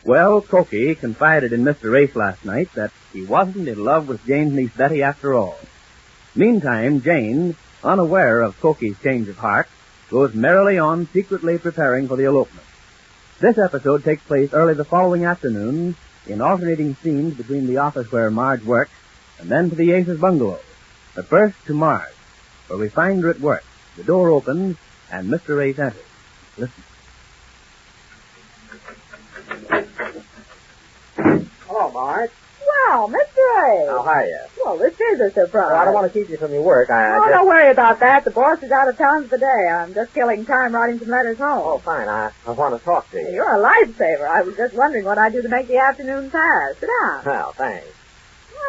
Well, Kookie confided in Mr. Ace last night that he wasn't in love with Jane's niece Betty after all. Meantime, Jane, unaware of Kookie's change of heart, goes merrily on secretly preparing for the elopement. This episode takes place early the following afternoon in alternating scenes between the office where Marge works and then to the Ace's bungalow. But first to Marge, where we find her at work. The door opens and Mr. Ace enters. Listen. Hello, Marge. Well, Mr. A. How are you? Well, this is a surprise. Well, I don't want to keep you from your work. Don't worry about that. The boss is out of town for the day. I'm just killing time writing some letters home. Oh, fine. I want to talk to you. You're a lifesaver. I was just wondering what I'd do to make the afternoon pass. Sit down. Well, thanks.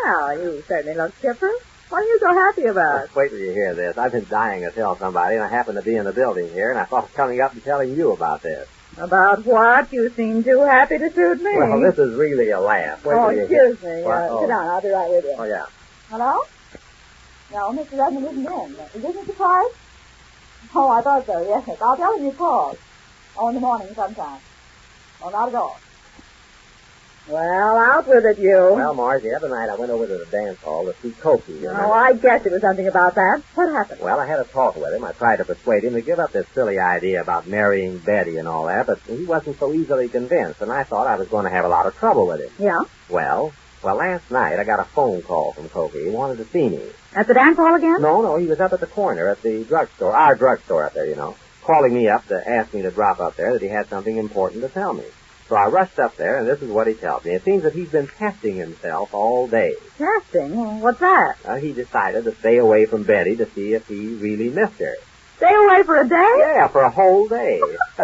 Well, you certainly look chipper. What are you so happy about? Wait till you hear this. I've been dying to tell somebody, and I happen to be in the building here, and I thought of coming up and telling you about this. About what? You seem too happy to suit me. Well, this is really a laugh. Excuse me. Sit Oh. down. I'll be right with you. Oh, yeah. Hello? No, Mr. Redmond isn't in. Is this a surprise? Oh, I thought so, yes. I'll tell him you called. Oh, in the morning sometime. Oh, not at all. Well, out with it, you. Well, Marge, the other night I went over to the dance hall to see Kookie. Oh, I guessed it was something about that. What happened? Well, I had a talk with him. I tried to persuade him to give up this silly idea about marrying Betty and all that, but he wasn't so easily convinced, and I thought I was going to have a lot of trouble with him. Yeah? Well, last night I got a phone call from Kookie. He wanted to see me. At the dance hall again? No, he was up at the corner at the drugstore, our drugstore up there, you know, calling me up to ask me to drop up there, that he had something important to tell me. So I rushed up there, and this is what he tells me. It seems that he's been testing himself all day. Testing? What's that? He decided to stay away from Betty to see if he really missed her. Stay away for a day? Yeah, for a whole day.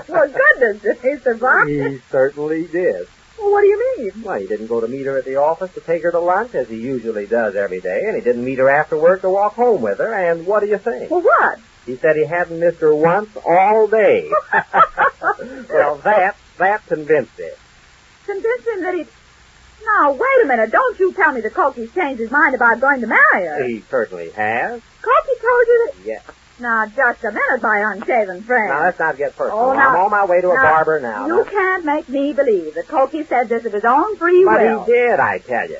Well, goodness, did he survive? He certainly did. Well, what do you mean? Well, he didn't go to meet her at the office to take her to lunch, as he usually does every day, and he didn't meet her after work to walk home with her, and what do you think? Well, what? He said he hadn't missed her once all day. Well, that convinced him. Convinced him that he... Now, wait a minute. Don't you tell me that Kookie's changed his mind about going to marry her. He certainly has. Kookie told you that... Yes. Now, just a minute, my unshaven friend. Now, let's not get personal. Oh, now, I'm on my way to a barber now. You can't make me believe that Kookie said this of his own free will. But he did, I tell you.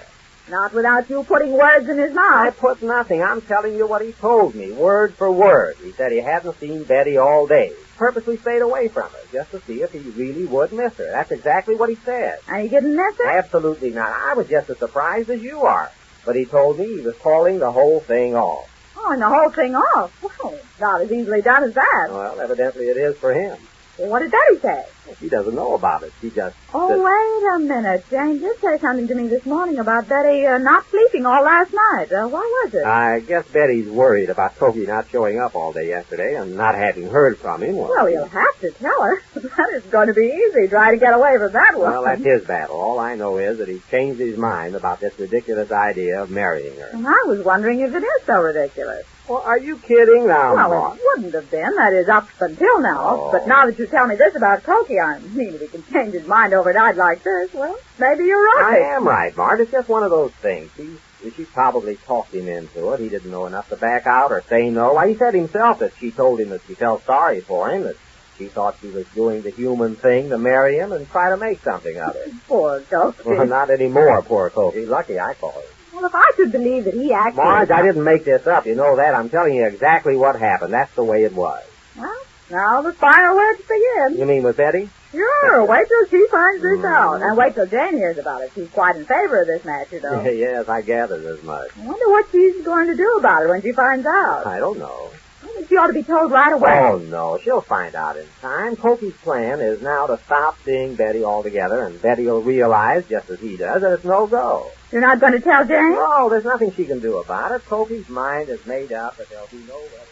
Not without you putting words in his mouth. I put nothing. I'm telling you what he told me, word for word. He said he hadn't seen Betty all day. Purposely stayed away from her, just to see if he really would miss her. That's exactly what he said. And he didn't miss her? Absolutely not. I was just as surprised as you are. But he told me he was calling the whole thing off. Oh, and the whole thing off? Well, it's not as easily done as that. Well, evidently it is for him. Well, what did Betty say? She doesn't know about it. She just... Oh, wait a minute. Jane did say something to me this morning about Betty not sleeping all last night. What was it? I guess Betty's worried about Kookie not showing up all day yesterday and not having heard from him. Well, you'll have to tell her. That is going to be easy, trying to get away from that one. Well, that's his battle. All I know is that he's changed his mind about this ridiculous idea of marrying her. And I was wondering if it is so ridiculous. Well, are you kidding now, Well, it wouldn't have been. That is, up until now. Oh. But now that you tell me this about Kookie, I mean, if he can change his mind overnight like this, well, maybe you're right. I am right, Mart. It's just one of those things. She probably talked him into it. He didn't know enough to back out or say no. Why, he said himself that she told him that she felt sorry for him, that she thought she was doing the human thing to marry him and try to make something of it. Poor Kookie. Well, not anymore, poor Kookie. Lucky I call him. Well, if I should believe that he actually... Marge, I didn't make this up. You know that. I'm telling you exactly what happened. That's the way it was. Well, now the fireworks begin. You mean with Betty? Sure. Wait till she finds this out. And wait till Jane hears about it. She's quite in favor of this match, you know. Yes, I gathered as much. I wonder what she's going to do about it when she finds out. I don't know. I think she ought to be told right away. Oh, no. She'll find out in time. Kookie's plan is now to stop seeing Betty altogether, and Betty will realize, just as he does, that it's no go. You're not going to tell Jane? No, there's nothing she can do about it. Kookie's mind is made up, but there'll be no way.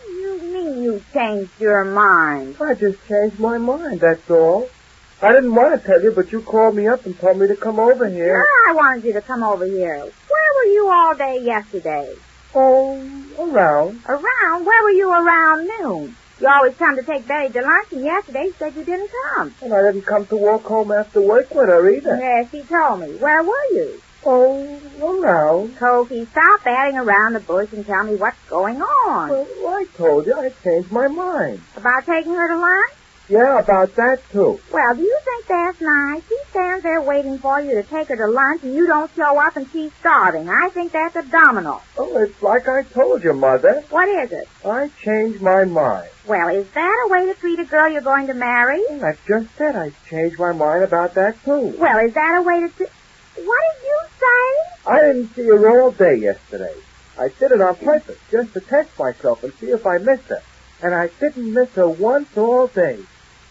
What do you mean you changed your mind? I just changed my mind, that's all. I didn't want to tell you, but you called me up and told me to come over here. Sure, I wanted you to come over here. Where were you all day yesterday? Oh, around. Around? Where were you around noon? You always come to take Betty to lunch, and yesterday you said you didn't come. And I didn't come to walk home after work with her either. Yes, he told me. Where were you? Oh, around. Kookie, stop batting around the bush and tell me what's going on. Well, I told you I changed my mind. About taking her to lunch? Yeah, about that, too. Well, do you think that's nice? She stands there waiting for you to take her to lunch, and you don't show up, and she's starving. I think that's abdominal. Oh, it's like I told you, Mother. What is it? I changed my mind. Well, is that a way to treat a girl you're going to marry? Well, that's just it. I changed my mind about that, too. Well, is that a way to treat... What did you say? I didn't see her all day yesterday. I did it on purpose, just to test myself and see if I missed her. And I didn't miss her once all day.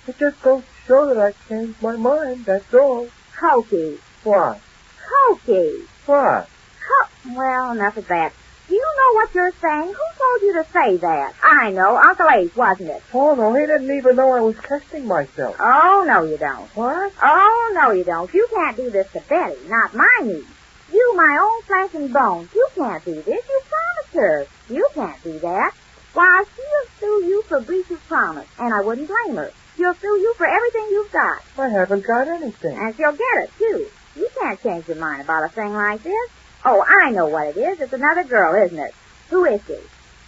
It just goes to show that I changed my mind, that's all. Kookie. What? Kookie. What? Well, enough of that. Do you know what you're saying? Who told you to say that? I know. Uncle Ace, wasn't it? Oh, no, he didn't even know I was testing myself. Oh, no, you don't. What? Oh, no, you don't. You can't do this to Betty, not my niece. You, my own flesh and bones. You can't do this. You promised her. You can't do that. Why, she'll sue you for breach of promise, and I wouldn't blame her. She'll sue you for everything you've got. I haven't got anything. And she'll get it, too. You can't change your mind about a thing like this. Oh, I know what it is. It's another girl, isn't it? Who is she?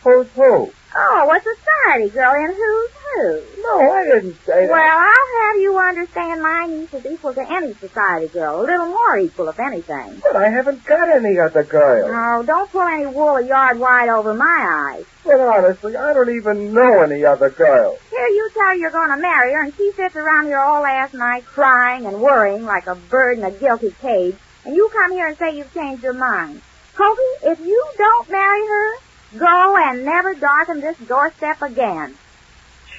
Who's who? Oh, a society girl, and who's who? No, I didn't say that. Well, I'll have you understand my niece is equal to any society girl. A little more equal, if anything. But I haven't got any other girl. Oh, don't pull any wool a yard wide over my eyes. But honestly, I don't even know any other girl. Here you tell her you're going to marry her, and she sits around here all last night crying and worrying like a bird in a guilty cage, and you come here and say you've changed your mind. Kookie, if you don't marry her, go and never darken this doorstep again.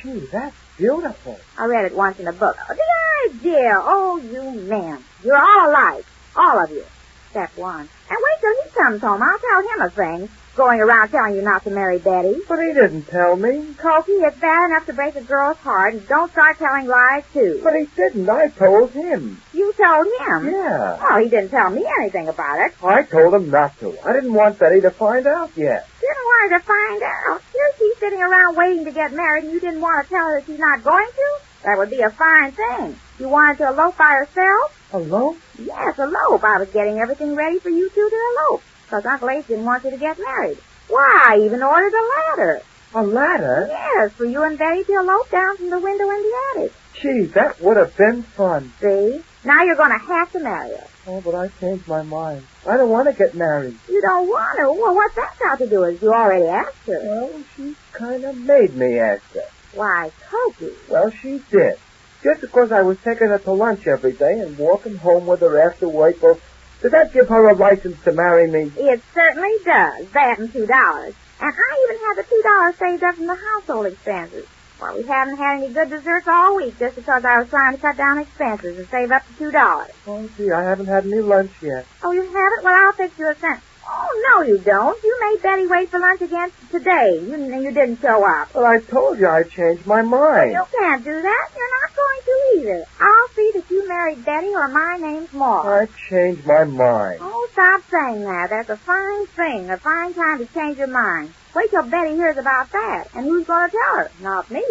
Gee, that's beautiful. I read it once in a book. Oh, the idea. Oh, you men. You're all alike. All of you. Except one. And wait till he comes home. I'll tell him a thing. Going around telling you not to marry Betty. But he didn't tell me. Kookie, it's bad enough to break a girl's heart, and don't start telling lies, too. But he didn't. I told him. You told him? Yeah. Well, he didn't tell me anything about it. I told him not to. I didn't want Betty to find out yet. Didn't want her to find out. Here she's sitting around waiting to get married, and you didn't want to tell her that she's not going to? That would be a fine thing. You wanted to elope by herself? Elope? Yes, elope. I was getting everything ready for you two to elope, because Uncle Ace didn't want you to get married. Why, I even ordered a ladder. A ladder? Yes, for you and Betty to elope down from the window in the attic. Gee, that would have been fun. See? Now you're going to have to marry her. Oh, but I changed my mind. I don't want to get married. You don't want to? Well, what's that got to do with it? You already asked her. Well, she kind of made me ask her. Why, Kookie. Well, she did. Just because I was taking her to lunch every day and walking home with her after work, well, did that give her a license to marry me? It certainly does. That and $2. And I even had the $2 saved up from the household expenses. Well, we haven't had any good desserts all week just because I was trying to cut down expenses and save up to $2. Oh, gee, I haven't had any lunch yet. Oh, you haven't? Well, I'll fix you a cent. Oh, no, you don't. You made Betty wait for lunch again today. You didn't show up. Well, I told you I changed my mind. Well, you can't do that. You're not going to either. I'll see that you married Betty or my name's Maud. I changed my mind. Oh, stop saying that. That's a fine thing, a fine time to change your mind. Wait till Betty hears about that. And who's going to tell her? Not me.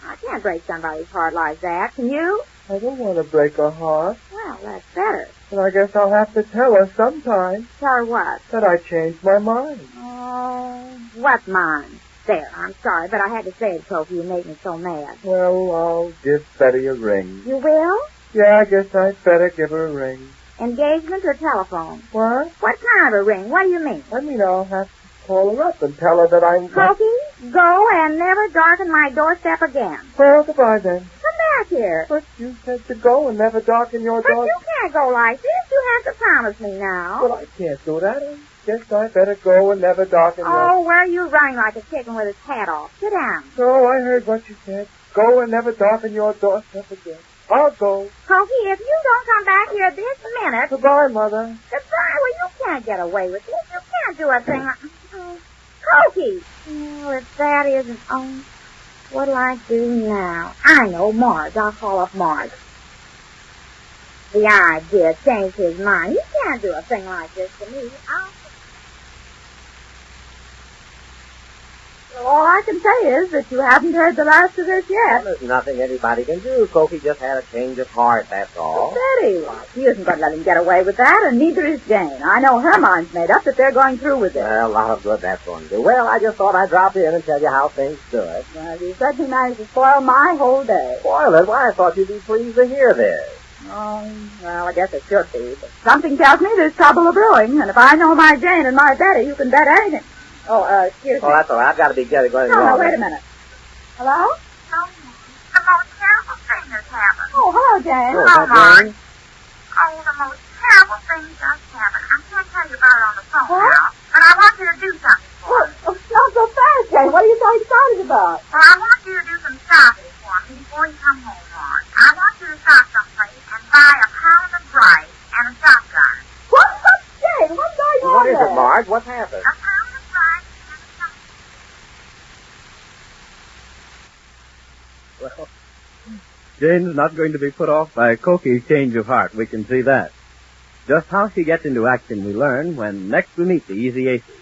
I can't break somebody's heart like that. Can you? I don't want to break her heart. Well, that's better. But I guess I'll have to tell her sometime. Tell her what? That I changed my mind. Oh, what's mine? There, I'm sorry, but I had to say it, Kookie. You made me so mad. Well, I'll give Betty a ring. You will? Yeah, I guess I'd better give her a ring. Engagement or telephone? What? What kind of a ring? What do you mean? I mean, I'll have to call her up and tell her that I'm... Kookie, go and never darken my doorstep again. Well, goodbye then. Come back here. But you said to go and never darken your But door. you can't go like this. You have to promise me now. Well, I can't do that. I guess I better go and never darken your... Oh, where are you running like a chicken with his hat off? Sit down. Oh, I heard what you said. Go and never darken your doorstep again. I'll go. Kookie, if you don't come back here this minute... Goodbye, Mother. Goodbye. Well, you can't get away with this. You can't do a thing like... Oh, Kookie! Well, if that isn't... Oh, what'll I do now? I know, Marge. I'll call up Marge. The idea changed his mind. You can't do a thing like this to me. Well, all I can say is that you haven't heard the last of this yet. Well, there's nothing anybody can do. Kookie just had a change of heart, that's all. Betty, what? He isn't going to let him get away with that, and neither is Jane. I know her mind's made up that they're going through with it. Well, a lot of good that's going to do. Well, I just thought I'd drop in and tell you how things stood. Well, you certainly managed to spoil my whole day. Spoil it? Why, I thought you'd be pleased to hear this. Well, I guess it should be, but something tells me there's trouble brewing, and if I know my Jane and my Betty, you can bet anything. Excuse me. Oh, that's all right. I've got to be going No, wait a minute. Hello? Oh, the most terrible thing has happened. Oh, hello, Jane. Hello, Jane. Oh, the most terrible thing just happened. I can't tell you about it on the phone What? now, but I want you to do something for me. Not so fast, Jane. What are you so excited about? Well, I want you to do some shopping for me before you come home, Mark. I want you to stop someplace and buy a pound of rice and a shotgun. What? Jane, what's going on What is there? it, Marge? What's happened? A pound of rice and a shotgun. Well, Jane's not going to be put off by Kookie's change of heart. We can see that. Just how she gets into action we learn when next we meet the Easy Aces.